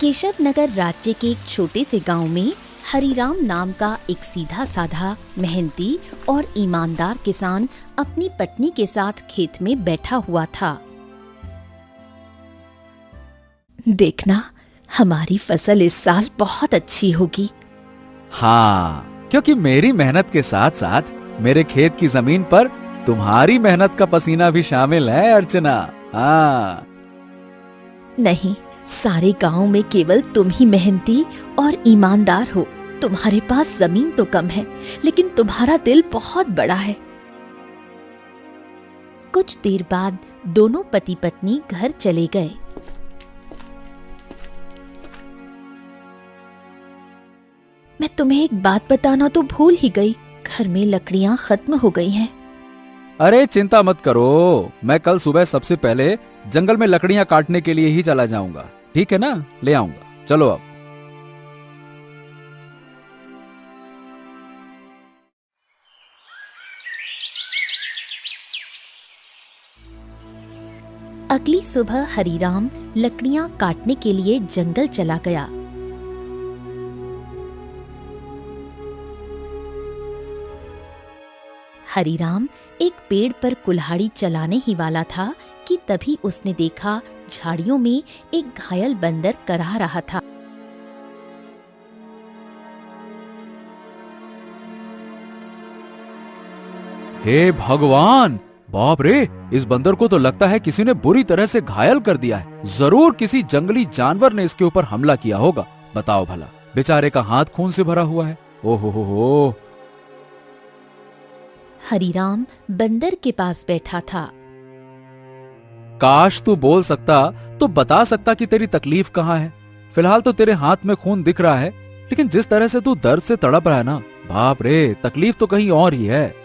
केशव नगर राज्य के एक छोटे से गांव में हरिराम नाम का एक सीधा साधा, मेहनती और ईमानदार किसान अपनी पत्नी के साथ खेत में बैठा हुआ था। देखना, हमारी फसल इस साल बहुत अच्छी होगी। हाँ, क्योंकि मेरी मेहनत के साथ साथ मेरे खेत की जमीन पर तुम्हारी मेहनत का पसीना भी शामिल है अर्चना। हाँ। नहीं, सारे गांव में केवल तुम ही मेहनती और ईमानदार हो। तुम्हारे पास जमीन तो कम है, लेकिन तुम्हारा दिल बहुत बड़ा है। कुछ देर बाद दोनों पति पत्नी घर चले गए। मैं तुम्हें एक बात बताना तो भूल ही गई, घर में लकड़ियां खत्म हो गई हैं। अरे चिंता मत करो, मैं कल सुबह सबसे पहले जंगल में लकड़ियां काटने के लिए ही चला जाऊंगा। ठीक है ना, ले आऊंगा। चलो अब। अगली सुबह हरिराम लकड़ियां काटने के लिए जंगल चला गया। हरिराम एक पेड़ पर कुल्हाड़ी चलाने ही वाला था कि तभी उसने देखा झाड़ियों में एक घायल बंदर कराह रहा था। हे भगवान, बाप रे, इस बंदर को तो लगता है किसी ने बुरी तरह से घायल कर दिया है। जरूर किसी जंगली जानवर ने इसके ऊपर हमला किया होगा। बताओ भला, बेचारे का हाथ खून से भरा हुआ है। ओहो हो। हरिराम बंदर के पास बैठा था। काश तू बोल सकता तो बता सकता कि तेरी तकलीफ कहाँ है। फिलहाल तो तेरे हाथ में खून दिख रहा है, लेकिन जिस तरह से तू दर्द से तड़प रहा है ना, बाप रे, तकलीफ तो कहीं और ही है।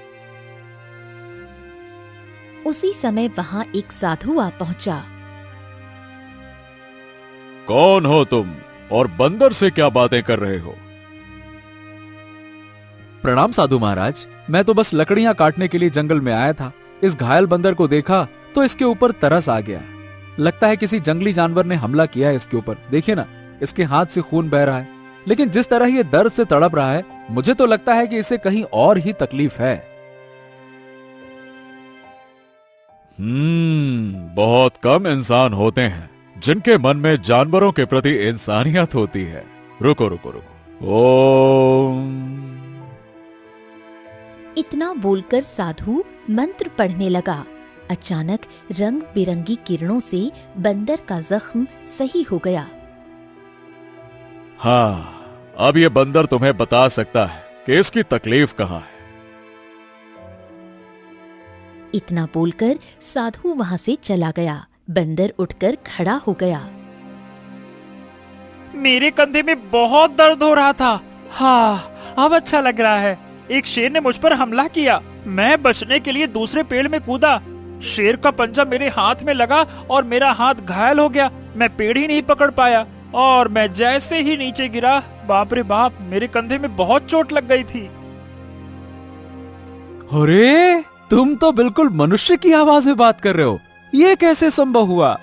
उसी समय वहां एक साधु आ पहुंचा। कौन हो तुम और बंदर से क्या बातें कर रहे हो? प्रणाम साधु महाराज, मैं तो बस लकड़ियां काटने के लिए जंगल में आया था। इस घायल बंदर को देखा तो इसके ऊपर तरस आ गया। लगता है किसी जंगली जानवर ने हमला किया है इसके ऊपर। देखिए ना, इसके हाथ से खून बह रहा है, लेकिन जिस तरह ये दर्द से तड़प रहा है, मुझे तो लगता है कि इसे कहीं और ही तकलीफ है। बहुत कम इंसान होते हैं जिनके मन में जानवरों के प्रति इंसानियत होती है। रुको रुको रुको। ओम। इतना बोलकर साधु मंत्र पढ़ने लगा। अचानक रंग बिरंगी किरणों से बंदर का जख्म सही हो गया। हाँ, अब ये बंदर तुम्हें बता सकता है कि इसकी तकलीफ कहाँ है। इतना बोलकर साधु वहां से चला गया। बंदर उठकर खड़ा हो गया। मेरे कंधे में बहुत दर्द हो रहा था। हाँ, अब अच्छा लग रहा है। एक शेर ने मुझ पर हमला किया। मैं बचने के लिए दूसरे पेड़ में कूदा। शेर का पंजा मेरे हाथ में लगा और मेरा हाथ घायल हो गया। मैं पेड़ ही नहीं पकड़ पाया और मैं जैसे ही नीचे गिरा, बाप रे बाप, मेरे कंधे में बहुत चोट लग गई थी। अरे, तुम तो बिल्कुल मनुष्य की आवाज में बात कर रहे हो। ये कैसे संभव हुआ?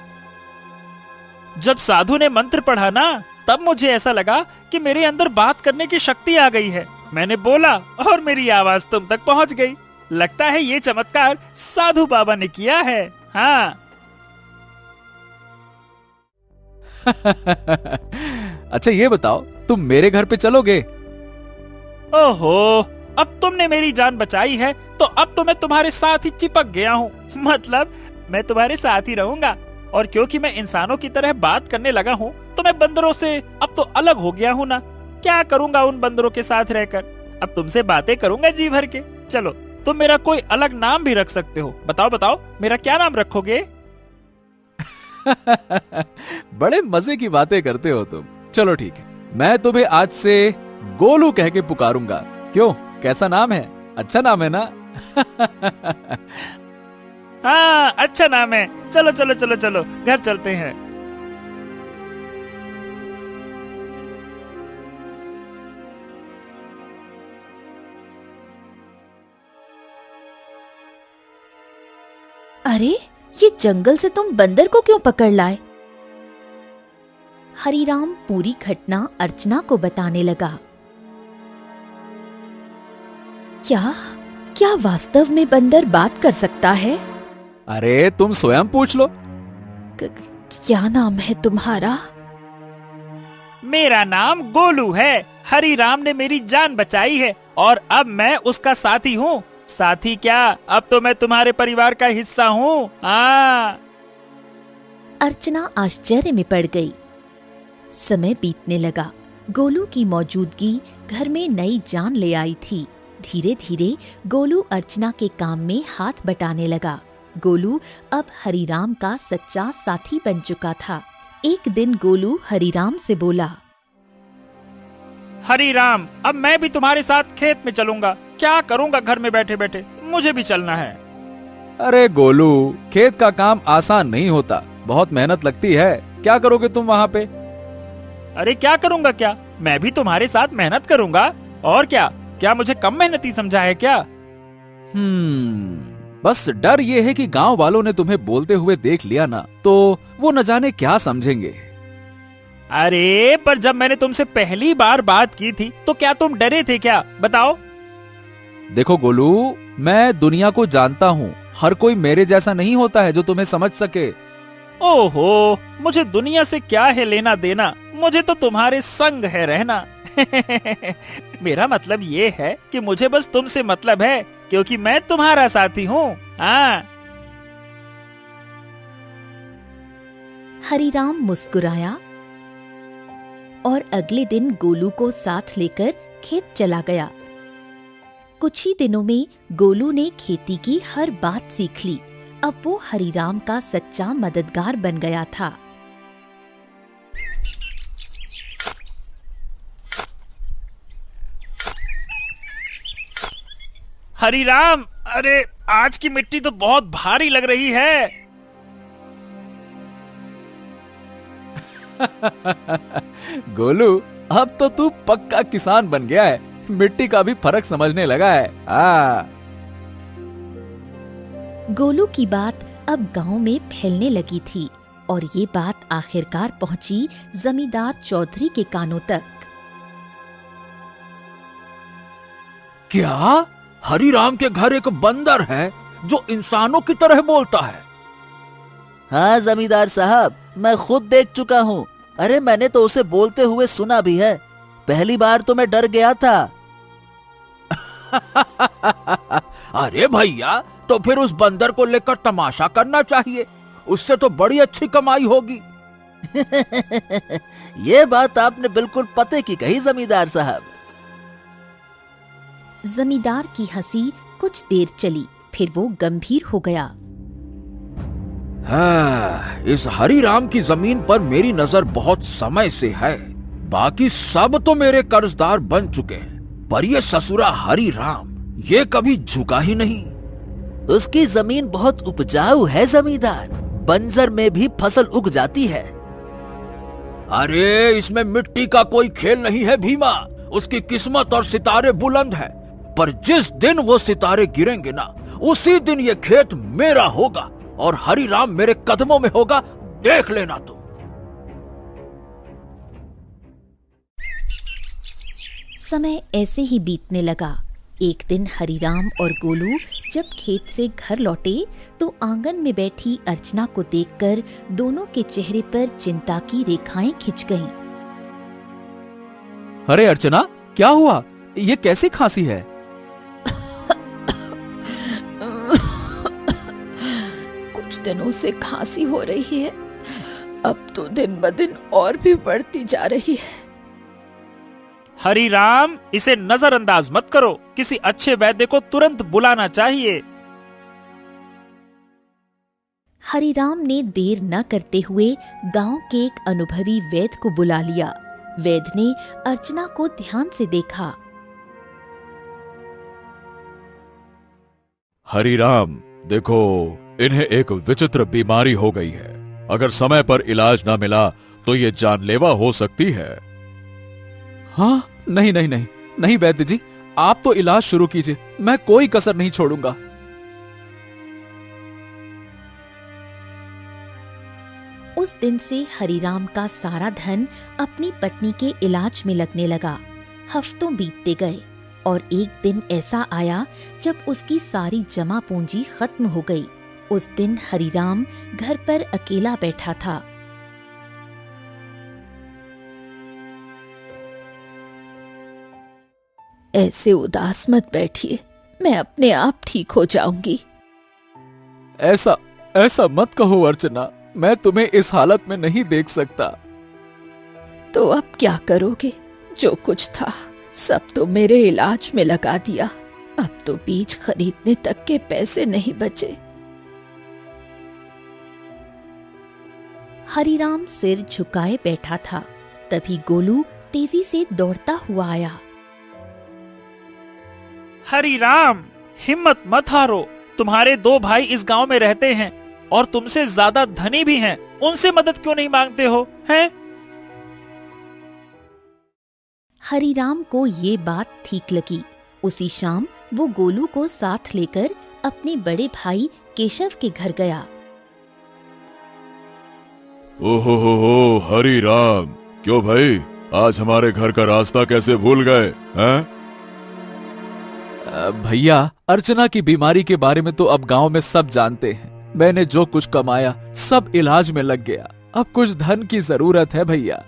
जब साधु ने मंत्र पढ़ा ना, तब मुझे ऐसा लगा कि मेरे अंदर बात करने की शक्ति आ गई है। मैंने बोला और मेरी आवाज तुम तक पहुंच गई। लगता है ये चमत्कार साधु बाबा ने किया है। हाँ। अच्छा ये बताओ, तुम मेरे घर पे चलोगे? ओहो, अब तुमने मेरी जान बचाई है तो अब तो मैं तुम्हारे साथ ही चिपक गया हूँ। मतलब मैं तुम्हारे साथ ही रहूंगा। और क्योंकि मैं इंसानों की तरह बात करने लगा हूँ, तो मैं बंदरों से अब तो अलग हो गया हूँ ना। क्या करूंगा उन बंदरों के साथ रहकर? अब तुमसे बातें करूंगा जी भर के। चलो, तुम मेरा कोई अलग नाम भी रख सकते हो। बताओ बताओ, मेरा क्या नाम रखोगे? बड़े मजे की बातें करते हो तुम। चलो ठीक है, मैं तुम्हें आज से गोलू कह के पुकारूंगा। क्यों, कैसा नाम है? अच्छा नाम है ना? हाँ, अच्छा नाम है। चलो चलो चलो चलो, घर चलते हैं। अरे, ये जंगल से तुम बंदर को क्यों पकड़ लाए? हरिराम पूरी घटना अर्चना को बताने लगा। क्या वास्तव में बंदर बात कर सकता है? अरे तुम स्वयं पूछ लो। क्या नाम है तुम्हारा? मेरा नाम गोलू है। हरिराम ने मेरी जान बचाई है और अब मैं उसका साथी हूँ। साथी क्या, अब तो मैं तुम्हारे परिवार का हिस्सा हूँ। हाँ। अर्चना आश्चर्य में पड़ गई। समय बीतने लगा। गोलू की मौजूदगी घर में नई जान ले आई थी। धीरे धीरे गोलू अर्चना के काम में हाथ बटाने लगा। गोलू अब हरिराम का सच्चा साथी बन चुका था। एक दिन गोलू हरिराम से बोला, हरिराम, अब मैं भी तुम्हारे साथ खेत में चलूंगा। क्या करूंगा घर में बैठे बैठे, मुझे भी चलना है। अरे गोलू, खेत का काम आसान नहीं होता, बहुत मेहनत लगती है। क्या करोगे तुम वहाँ पे? अरे क्या करूंगा क्या, मैं भी तुम्हारे साथ मेहनत करूंगा। और क्या मुझे कम मेहनती समझा है क्या? बस डर ये है कि गांव वालों ने तुम्हें बोलते हुए देख लिया ना, तो वो न जाने क्या समझेंगे। अरे पर जब मैंने तुमसे पहली बार बात की थी तो क्या तुम डरे थे क्या, बताओ? देखो गोलू, मैं दुनिया को जानता हूँ। हर कोई मेरे जैसा नहीं होता है जो तुम्हें समझ सके। ओहो, मुझे दुनिया से क्या है लेना देना, मुझे तो तुम्हारे संग है रहना। मेरा मतलब ये है कि मुझे बस तुमसे मतलब है, क्योंकि मैं तुम्हारा साथी हूँ। हाँ। हरिराम मुस्कुराया और अगले दिन गोलू को साथ लेकर खेत चला गया। कुछ ही दिनों में गोलू ने खेती की हर बात सीख ली। अब वो हरिराम का सच्चा मददगार बन गया था। हरिराम, अरे आज की मिट्टी तो बहुत भारी लग रही है। गोलू, अब तो तू पक्का किसान बन गया है। मिट्टी का भी फर्क समझने लगा है। गोलू की बात अब गांव में फैलने लगी थी और ये बात आखिरकार पहुंची जमींदार चौधरी के कानों तक। क्या हरिराम के घर एक बंदर है जो इंसानों की तरह बोलता है? हाँ जमींदार साहब, मैं खुद देख चुका हूँ। अरे मैंने तो उसे बोलते हुए सुना भी है। पहली बार तो मैं डर गया था। अरे भैया, तो फिर उस बंदर को लेकर तमाशा करना चाहिए, उससे तो बड़ी अच्छी कमाई होगी। ये बात आपने बिल्कुल पते की कही जमींदार साहब। जमींदार की हंसी कुछ देर चली, फिर वो गंभीर हो गया। हाँ, इस हरिराम की जमीन पर मेरी नजर बहुत समय से है। बाकी सब तो मेरे कर्जदार बन चुके हैं, पर ये ससुरा हरिराम ये कभी झुका ही नहीं। उसकी जमीन बहुत उपजाऊ है जमींदार, बंजर में भी फसल उग जाती है। अरे इसमें मिट्टी का कोई खेल नहीं है भीमा। उसकी किस्मत और सितारे बुलंद है, पर जिस दिन वो सितारे गिरेंगे ना, उसी दिन ये खेत मेरा होगा और हरिराम मेरे कदमों में होगा, देख लेना तुम। समय ऐसे ही बीतने लगा। एक दिन हरिराम और गोलू जब खेत से घर लौटे तो आंगन में बैठी अर्चना को देखकर दोनों के चेहरे पर चिंता की रेखाएं खिंच गईं। अरे अर्चना, क्या हुआ? ये कैसी खांसी है? कुछ दिनों से खांसी हो रही है, अब तो दिन ब दिन और भी बढ़ती जा रही है। हरिराम, इसे नजरअंदाज मत करो, किसी अच्छे वैद्य को तुरंत बुलाना चाहिए। हरिराम ने देर न करते हुए गांव के एक अनुभवी वैद्य को बुला लिया। वैद्य ने अर्चना को ध्यान से देखा। हरिराम, देखो, इन्हें एक विचित्र बीमारी हो गई है। अगर समय पर इलाज न मिला तो ये जानलेवा हो सकती है। हाँ, नहीं वैद्य जी, आप तो इलाज शुरू कीजिए, मैं कोई कसर नहीं छोड़ूंगा। उस दिन से हरिराम का सारा धन अपनी पत्नी के इलाज में लगने लगा। हफ्तों बीतते गए और एक दिन ऐसा आया जब उसकी सारी जमा पूंजी खत्म हो गई। उस दिन हरिराम घर पर अकेला बैठा था। ऐसे उदास मत बैठिए, मैं अपने आप ठीक हो जाऊंगी। ऐसा ऐसा मत कहो अर्चना, मैं तुम्हें इस हालत में नहीं देख सकता। तो अब क्या करोगे? जो कुछ था सब तो मेरे इलाज में लगा दिया। अब तो बीज खरीदने तक के पैसे नहीं बचे। हरिराम सिर झुकाए बैठा था। तभी गोलू तेजी से दौड़ता हुआ आया। हरिराम, हिम्मत मत हारो। तुम्हारे 2 भाई इस गांव में रहते हैं और तुमसे ज्यादा धनी भी हैं। उनसे मदद क्यों नहीं मांगते हो, हैं? हरिराम को ये बात ठीक लगी। उसी शाम वो गोलू को साथ लेकर अपने बड़े भाई केशव के घर गया। ओहो हरी राम, क्यों भाई आज हमारे घर का रास्ता कैसे भूल गए हैं? भैया, अर्चना की बीमारी के बारे में तो अब गांव में सब जानते हैं। मैंने जो कुछ कमाया सब इलाज में लग गया। अब कुछ धन की जरूरत है भैया।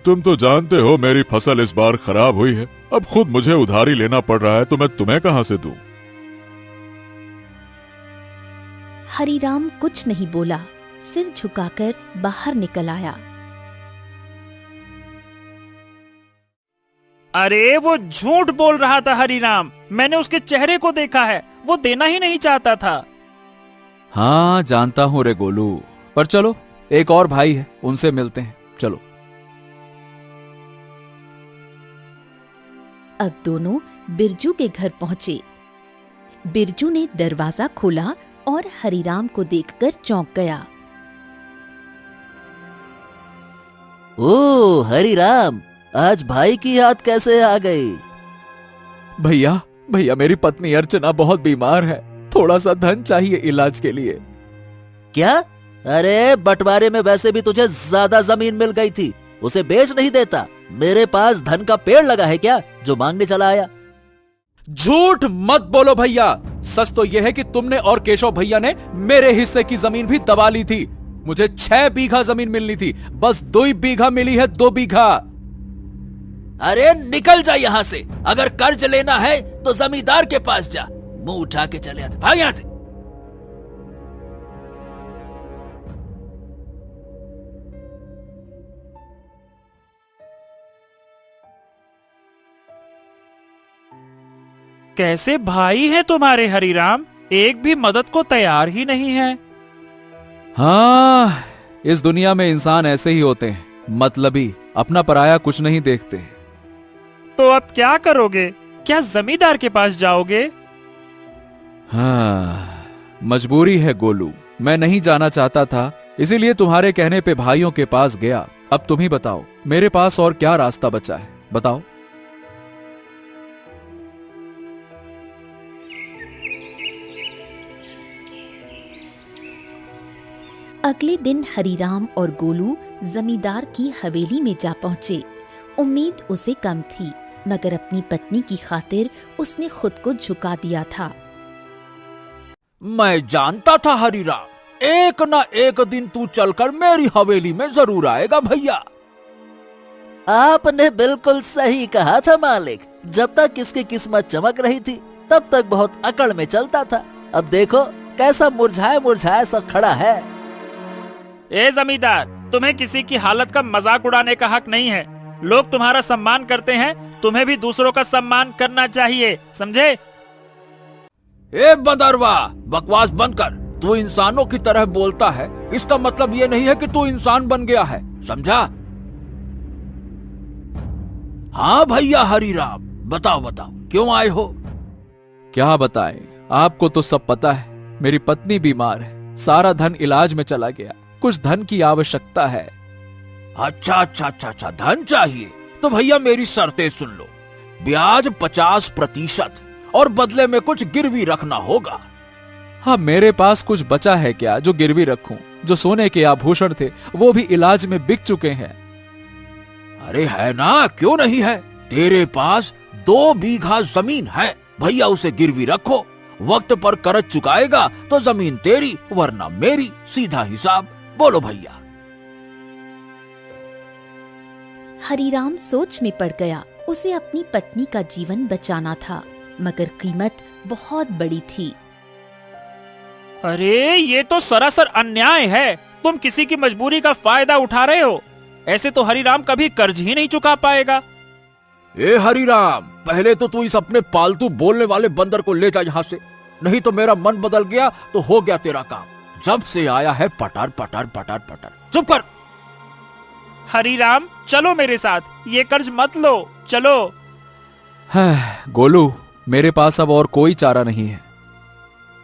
तुम तो जानते हो मेरी फसल इस बार खराब हुई है। अब खुद मुझे उधारी लेना पड़ रहा है तो मैं तुम्हें कहां से दूं? हरिराम कुछ नहीं बोला, सिर झुकाकर बाहर निकल आया। अरे वो झूठ बोल रहा था हरिराम, मैंने उसके चेहरे को देखा है। वो देना ही नहीं चाहता था। हाँ जानता हूँ रे गोलू, पर चलो एक और भाई है, उनसे मिलते हैं, चलो। अब दोनों बिरजू के घर पहुंचे। बिरजू ने दरवाजा खोला और हरिराम को देखकर चौंक गया। ओ हरिराम, आज भाई की याद कैसे आ गई? भैया भैया, मेरी पत्नी अर्चना बहुत बीमार है, थोड़ा सा धन चाहिए इलाज के लिए। क्या? अरे बंटवारे में वैसे भी तुझे ज्यादा जमीन मिल गई थी, उसे बेच नहीं देता? मेरे पास धन का पेड़ लगा है क्या जो मांगने चला आया? झूठ मत बोलो भैया। सच तो यह है कि तुमने और केशव भैया ने मेरे हिस्से की जमीन भी दबा ली थी। मुझे 6 बीघा जमीन मिलनी थी, बस 2 बीघा मिली है, 2 बीघा। अरे निकल जा यहाँ से। अगर कर्ज लेना है तो जमींदार के पास जा। मुंह उठा के चले आते, भाग यहाँ से। कैसे भाई है तुम्हारे हरिराम, एक भी मदद को तैयार ही नहीं है। हाँ, इस दुनिया में इंसान ऐसे ही होते हैं, मतलबी, अपना पराया कुछ नहीं देखते। तो अब क्या करोगे? क्या जमींदार के पास जाओगे? हाँ, मजबूरी है गोलू, मैं नहीं जाना चाहता था, इसीलिए तुम्हारे कहने पे भाइयों के पास गया। अब तुम ही बताओ, मेरे पास और क्या रास्ता बचा है, बताओ। अगले दिन हरिराम और गोलू जमींदार की हवेली में जा पहुंचे। उम्मीद उसे कम थी, मगर अपनी पत्नी की खातिर उसने खुद को झुका दिया था। मैं जानता था हरिराम, एक ना एक दिन तू चलकर मेरी हवेली में जरूर आएगा भैया। आपने बिल्कुल सही कहा था मालिक। जब तक इसकी किस्मत चमक रही थी तब तक बहुत अकड़ में चलता था। अब देखो कैसा मुरझाया मुरझाया सा खड़ा है। ए जमींदार, तुम्हें किसी की हालत का मजाक उड़ाने का हक नहीं है। लोग तुम्हारा सम्मान करते हैं, तुम्हें भी दूसरों का सम्मान करना चाहिए, समझे? ए बदरवा, बकवास बंद कर। तू इंसानों की तरह बोलता है, इसका मतलब ये नहीं है कि तू इंसान बन गया है, समझा? हाँ भैया हरिराम, बताओ बताओ क्यों आए हो? क्या बताएं, आपको तो सब पता है, मेरी पत्नी बीमार है, सारा धन इलाज में चला गया, कुछ धन की आवश्यकता है। अच्छा अच्छा अच्छा अच्छा, धन चाहिए तो भैया मेरी शर्तें सुन लो। ब्याज 50% और बदले में कुछ गिरवी रखना होगा। हाँ, मेरे पास कुछ बचा है क्या जो गिरवी रखूं? जो सोने के आभूषण थे वो भी इलाज में बिक चुके हैं। अरे है ना, क्यों नहीं है? तेरे पास 2 बीघा जमीन है, भैया उसे गिरवी रखो। वक्त पर कर्ज चुकाएगा तो जमीन तेरी वरना मेरी, सीधा हिसाब। बोलो भैया। हरीराम सोच में पड़ गया। उसे अपनी पत्नी का जीवन बचाना था, मगर कीमत बहुत बड़ी थी। अरे ये तो सरासर अन्याय है। तुम किसी की मजबूरी का फायदा उठा रहे हो। ऐसे तो हरीराम कभी कर्ज ही नहीं चुका पाएगा। ए हरीराम, पहले तो तू इस अपने पालतू बोलने वाले बंदर को ले जा यहाँ से, नहीं तो मेरा मन बदल गया तो हो गया तेरा काम। जब से आया है पटार पटार पटार पटार। चुप कर। हरीराम चलो मेरे साथ, ये कर्ज मत लो, चलो। गोलू, मेरे पास अब और कोई चारा नहीं है।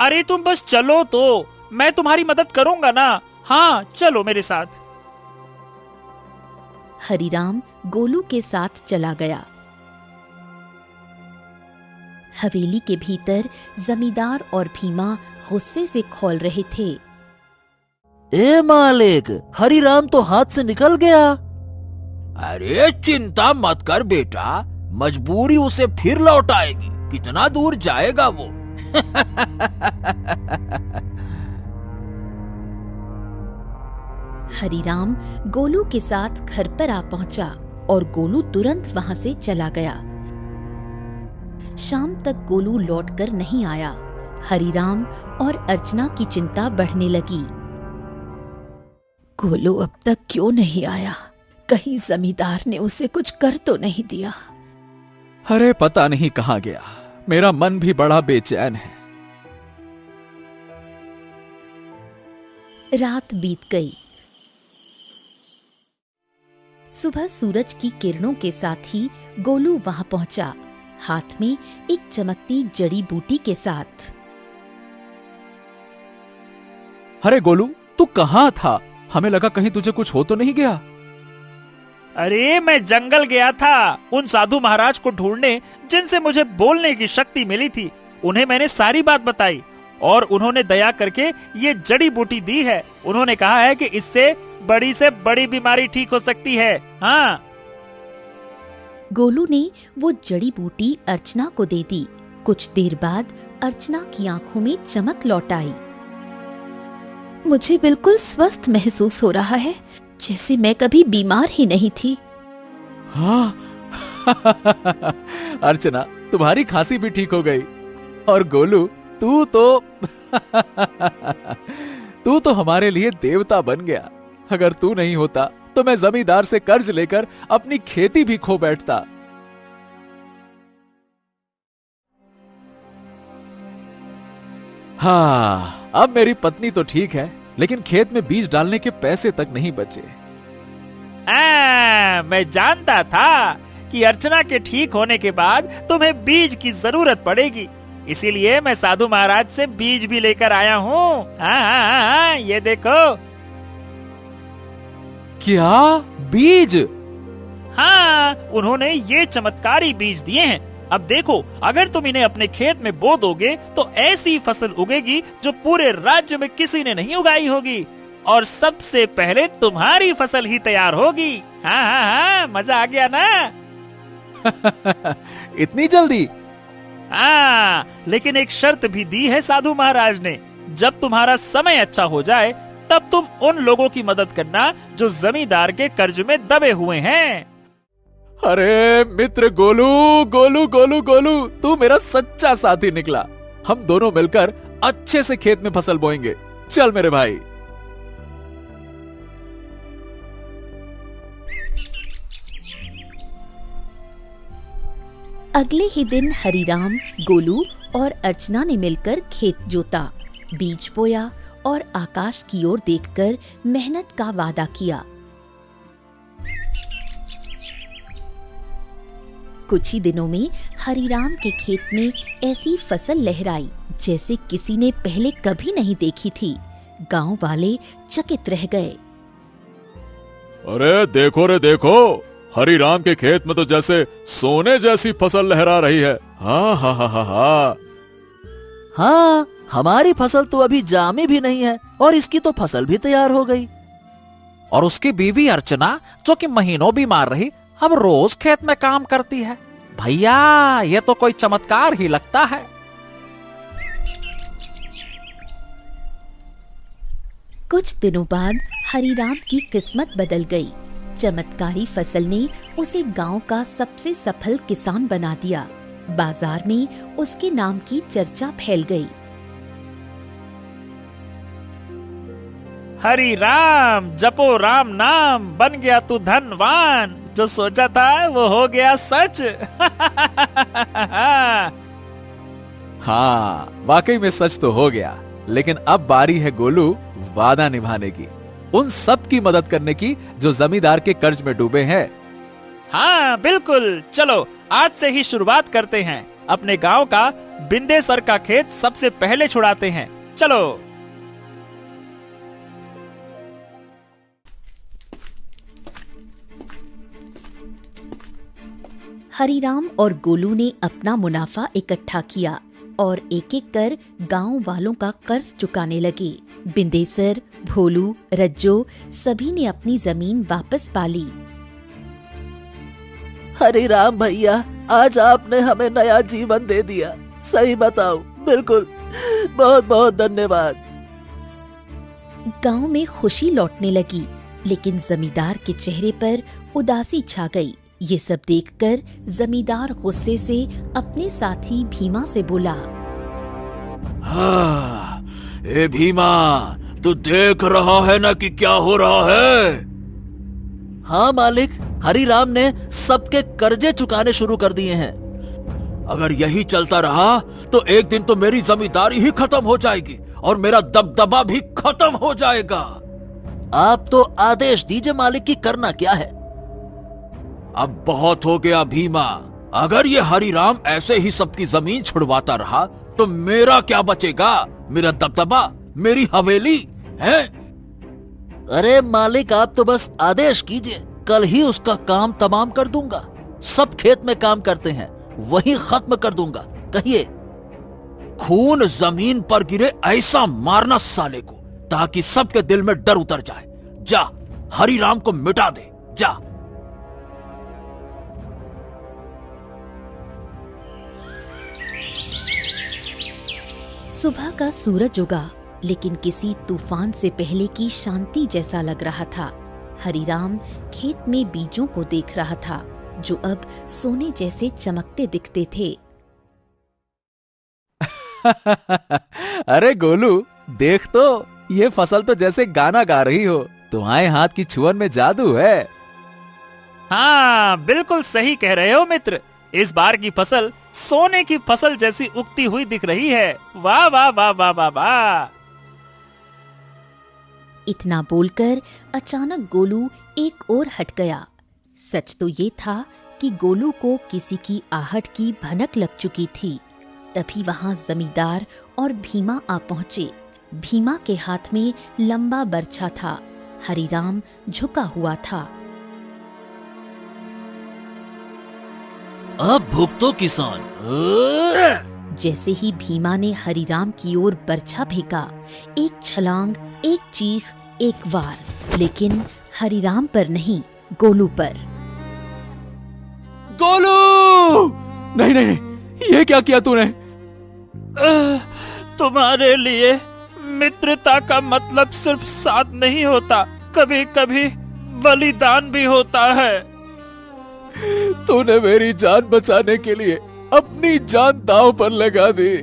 अरे तुम बस चलो तो, मैं तुम्हारी मदद करूंगा ना। हाँ चलो मेरे साथ। हरीराम गोलू के साथ चला गया। हवेली के भीतर जमींदार और भीमा गुस्से से खौल रहे थे। ए मालिक, हरीराम तो हाथ से निकल गया। अरे चिंता मत कर बेटा, मजबूरी उसे फिर लौट आएगी। कितना दूर जाएगा वो? हरीराम गोलू के साथ घर पर आ पहुंचा और गोलू तुरंत वहां से चला गया। शाम तक गोलू लौटकर नहीं आया। हरीराम और अर्चना की चिंता बढ़ने लगी। गोलू अब तक क्यों नहीं आया? कहीं जमींदार ने उसे कुछ कर तो नहीं दिया? अरे पता नहीं कहां गया। मेरा मन भी बड़ा बेचैन है। रात बीत गई। सुबह सूरज की किरणों के साथ ही गोलू वहां पहुंचा, हाथ में एक चमकती जड़ी बूटी के साथ। अरे गोलू, तू कहां था? हमें लगा कहीं तुझे कुछ हो तो नहीं गया। अरे मैं जंगल गया था उन साधु महाराज को ढूंढने जिनसे मुझे बोलने की शक्ति मिली थी। उन्हें मैंने सारी बात बताई और उन्होंने दया करके ये जड़ी बूटी दी है। उन्होंने कहा है कि इससे बड़ी बीमारी ठीक हो सकती है। हाँ। गोलू ने वो जड़ी बूटी अर्चना को दे दी। कुछ देर बाद अर्चना की आंखों में चमक लौट आई। मुझे बिल्कुल स्वस्थ महसूस हो रहा है, जैसे मैं कभी बीमार ही नहीं थी। हाँ। अर्चना, तुम्हारी खांसी भी ठीक हो गई। और गोलू, तू तो हमारे लिए देवता बन गया। अगर तू नहीं होता तो मैं जमींदार से कर्ज लेकर अपनी खेती भी खो बैठता। हाँ, अब मेरी पत्नी तो ठीक है, लेकिन खेत में बीज डालने के पैसे तक नहीं बचे। मैं जानता था कि अर्चना के ठीक होने के बाद तुम्हें बीज की जरूरत पड़ेगी, इसीलिए मैं साधु महाराज से बीज भी लेकर आया हूँ। हाँ, ये देखो। क्या बीज? हाँ, उन्होंने ये चमत्कारी बीज दिए हैं। अब देखो, अगर तुम इन्हें अपने खेत में बो दोगे तो ऐसी फसल उगेगी जो पूरे राज्य में किसी ने नहीं उगाई होगी, और सबसे पहले तुम्हारी फसल ही तैयार होगी। हाँ, मजा आ गया ना? इतनी जल्दी? हाँ, लेकिन एक शर्त भी दी है साधु महाराज ने। जब तुम्हारा समय अच्छा हो जाए तब तुम उन लोगों की मदद करना जो जमींदार के कर्ज में दबे हुए हैं। अरे मित्र गोलू, गोलू गोलू गोलू, तू मेरा सच्चा साथी निकला। हम दोनों मिलकर अच्छे से खेत में फसल बोएंगे। चल मेरे भाई। अगले ही दिन हरीराम, गोलू और अर्चना ने मिलकर खेत जोता, बीज बोया और आकाश की ओर देखकर मेहनत का वादा किया। कुछ ही दिनों में हरीराम के खेत में ऐसी फसल लहराई जैसे किसी ने पहले कभी नहीं देखी थी। गांव वाले चकित रह गए। अरे देखो रे देखो, हरीराम के खेत में तो जैसे सोने जैसी फसल लहरा रही है। हाँ हाँ हाँ हाँ हाँ। हाँ, हमारी फसल तो अभी जामी भी नहीं है और इसकी तो फसल भी तैयार हो गई। और उसकी बीवी अर्चना जो कि महीनों बीमार रही, अब रोज खेत में काम करती है। भैया ये तो कोई चमत्कार ही लगता है। कुछ दिनों बाद हरिराम की किस्मत बदल गई। चमत्कारी फसल ने उसे गांव का सबसे सफल किसान बना दिया। बाजार में उसके नाम की चर्चा फैल गई। हरि राम जपो राम नाम, बन गया तू धनवान। जो सोचा था वो हो गया सच। हाँ, वाकई में सच तो हो गया, लेकिन अब बारी है गोलू वादा निभाने की, उन सब की मदद करने की जो जमींदार के कर्ज में डूबे हैं। हाँ बिल्कुल, चलो आज से ही शुरुआत करते हैं। अपने गांव का बिंदेसर का खेत सबसे पहले छुड़ाते हैं। चलो। हरिराम और गोलू ने अपना मुनाफा इकट्ठा किया और एक एक कर गांव वालों का कर्ज चुकाने लगे। बिंदेसर, भोलू, रज्जो सभी ने अपनी जमीन वापस पा ली। हरिराम भैया, आज आपने हमें नया जीवन दे दिया। सही बताओ, बिल्कुल, बहुत बहुत धन्यवाद। गांव में खुशी लौटने लगी, लेकिन जमींदार के चेहरे पर उदासी छा गई। ये सब देखकर जमींदार गुस्से से अपने साथी भीमा से बोला, हाँ, ए भीमा, तू देख रहा है ना कि क्या हो रहा है? हाँ मालिक, हरिराम ने सबके कर्जे चुकाने शुरू कर दिए हैं। अगर यही चलता रहा तो एक दिन तो मेरी जमींदारी ही खत्म हो जाएगी और मेरा दबदबा भी खत्म हो जाएगा। आप तो आदेश दीजिए मालिक की करना क्या है। अब बहुत हो गया भीमा, अगर ये हरिराम ऐसे ही सबकी जमीन छुड़वाता रहा तो मेरा क्या बचेगा? मेरा दबदबा, मेरी हवेली है। अरे मालिक, आप तो बस आदेश कीजिए, कल ही उसका काम तमाम कर दूंगा। सब खेत में काम करते हैं, वही खत्म कर दूंगा। कहिए। खून जमीन पर गिरे ऐसा मारना साले को, ताकि सबके दिल में डर उतर जाए। जा, हरिराम को मिटा दे, जा। सुबह का सूरज उगा, लेकिन किसी तूफान से पहले की शांति जैसा लग रहा था। हरिराम खेत में बीजों को देख रहा था, जो अब सोने जैसे चमकते दिखते थे। अरे गोलू, देख तो, ये फसल तो जैसे गाना गा रही हो। तुम्हारे हाथ की छुअन में जादू है। हाँ बिल्कुल सही कह रहे हो मित्र। इस बार की फसल सोने की फसल जैसी उगती हुई दिख रही है। वाह वाह वाह वाह वाह वाह। इतना बोलकर अचानक गोलू एक ओर हट गया। सच तो ये था कि गोलू को किसी की आहट की भनक लग चुकी थी। तभी वहां जमींदार और भीमा आ पहुंचे। भीमा के हाथ में लंबा बर्छा था। हरिराम झुका हुआ था। अब भुगतो किसान। जैसे ही भीमा ने हरिराम की ओर बर्छा फेंका, एक छलांग, एक चीख, एक वार, लेकिन हरिराम पर नहीं, गोलू पर। गोलू! नहीं नहीं नहीं, ये क्या किया तूने? तुम्हारे लिए मित्रता का मतलब सिर्फ साथ नहीं होता, कभी कभी बलिदान भी होता है। तूने मेरी जान बचाने के लिए अपनी जान दांव पर लगा दी।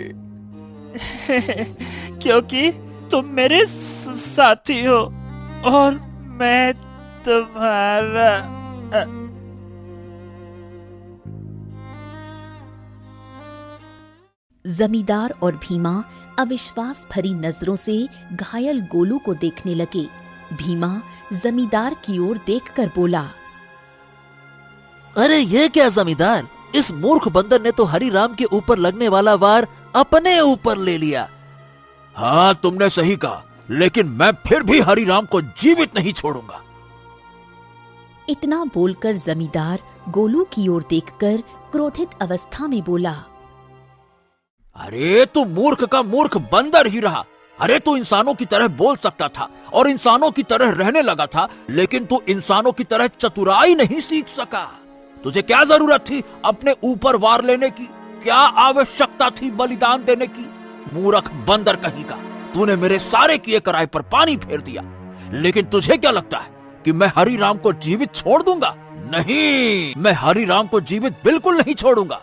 क्योंकि तुम मेरे साथी हो और मैं तुम्हारा। जमींदार और भीमा अविश्वास भरी नजरों से घायल गोलू को देखने लगे। भीमा जमींदार की ओर देखकर बोला, अरे ये क्या जमींदार, इस मूर्ख बंदर ने तो हरिराम के ऊपर लगने वाला वार अपने ऊपर ले लिया। हाँ तुमने सही कहा, लेकिन मैं फिर भी हरिराम को जीवित नहीं छोड़ूंगा। इतना बोलकर जमींदार गोलू की ओर देखकर क्रोधित अवस्था में बोला, अरे तू मूर्ख का मूर्ख बंदर ही रहा। अरे तू इंसानों की तरह बोल सकता था और इंसानों की तरह रहने लगा था, लेकिन तू इंसानों की तरह चतुराई नहीं सीख सका। तुझे क्या जरूरत थी अपने ऊपर वार लेने की? क्या आवश्यकता थी बलिदान देने की? मूर्ख बंदर कहीं का, तूने मेरे सारे किए कराए पर पानी फेर दिया। लेकिन तुझे क्या लगता है कि मैं हरि राम को जीवित छोड़ दूंगा? नहीं, मैं हरि राम को जीवित बिल्कुल नहीं छोड़ूंगा,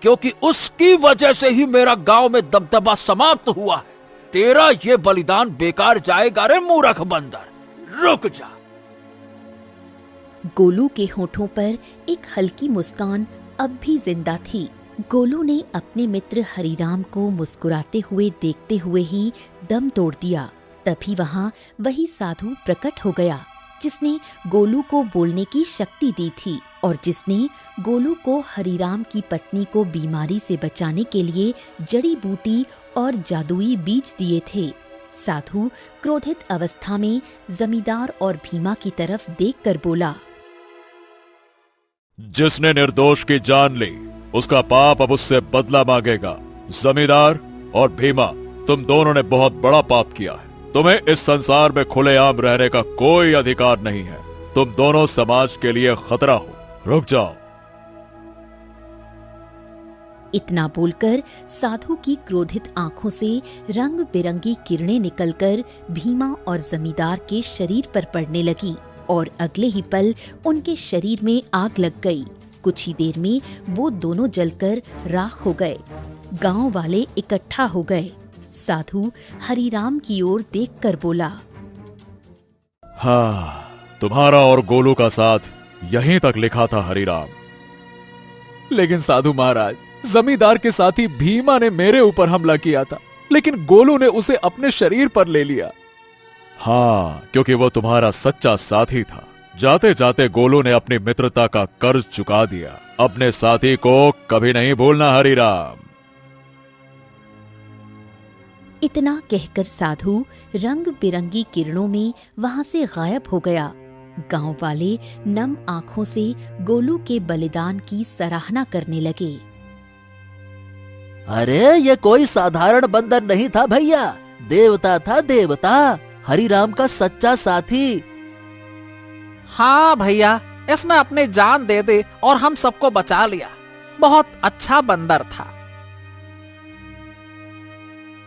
क्योंकि उसकी वजह से ही मेरा गांव में दबदबा समाप्त हुआ है। तेरा ये बलिदान बेकार जाएगा रे मूर्ख बंदर। रुक जा। गोलू के होठों पर एक हल्की मुस्कान अब भी जिंदा थी। गोलू ने अपने मित्र हरिराम को मुस्कुराते हुए देखते हुए ही दम तोड़ दिया। तभी वहां वही साधु प्रकट हो गया जिसने गोलू को बोलने की शक्ति दी थी और जिसने गोलू को हरिराम की पत्नी को बीमारी से बचाने के लिए जड़ी बूटी और जादुई बीज दिए थे। साधु क्रोधित अवस्था में जमींदार और भीमा की तरफ देखकर बोला, जिसने निर्दोष की जान ली उसका पाप अब उससे बदला मांगेगा। जमींदार और भीमा, तुम दोनों ने बहुत बड़ा पाप किया है। तुम्हें इस संसार में खुलेआम रहने का कोई अधिकार नहीं है। तुम दोनों समाज के लिए खतरा हो। रुक जाओ। इतना बोलकर साधु की क्रोधित आंखों से रंग बिरंगी किरणें निकलकर भीमा और जमींदार के शरीर पर पड़ने लगी और अगले ही पल उनके शरीर में आग लग गई। कुछ ही देर में वो दोनों जलकर राख हो गए। गांव वाले इकट्ठा हो गए। साधु हरिराम की ओर देखकर बोला, हाँ, तुम्हारा और गोलू का साथ यहीं तक लिखा था हरिराम। लेकिन साधु महाराज, जमींदार के साथी भीमा ने मेरे ऊपर हमला किया था, लेकिन गोलू ने उसे अपने शरीर पर ले लिया। हाँ, क्योंकि वो तुम्हारा सच्चा साथी था। जाते जाते गोलू ने अपनी मित्रता का कर्ज चुका दिया। अपने साथी को कभी नहीं भूलना हरिराम। इतना कहकर साधु रंग बिरंगी किरणों में वहां से गायब हो गया। गांव वाले नम आंखों से गोलू के बलिदान की सराहना करने लगे। अरे ये कोई साधारण बंदर नहीं था भैया, देवता था देवता, हरिराम का सच्चा साथी। हाँ भैया, इसने अपनी जान दे दी और हम सबको बचा लिया। बहुत अच्छा बंदर था।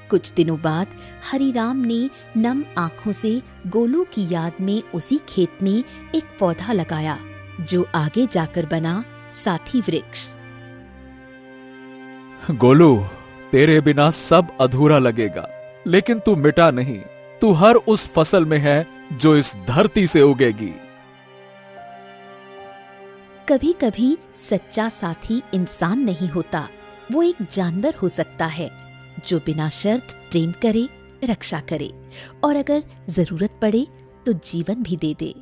कुछ दिनों बाद हरिराम ने नम आंखों से गोलू की याद में उसी खेत में एक पौधा लगाया जो आगे जाकर बना साथी वृक्ष। गोलू, तेरे बिना सब अधूरा लगेगा, लेकिन तू मिटा नहीं। तू हर उस फसल में है जो इस धरती से उगेगी। कभी कभी सच्चा साथी इंसान नहीं होता, वो एक जानवर हो सकता है जो बिना शर्त प्रेम करे, रक्षा करे और अगर जरूरत पड़े तो जीवन भी दे दे।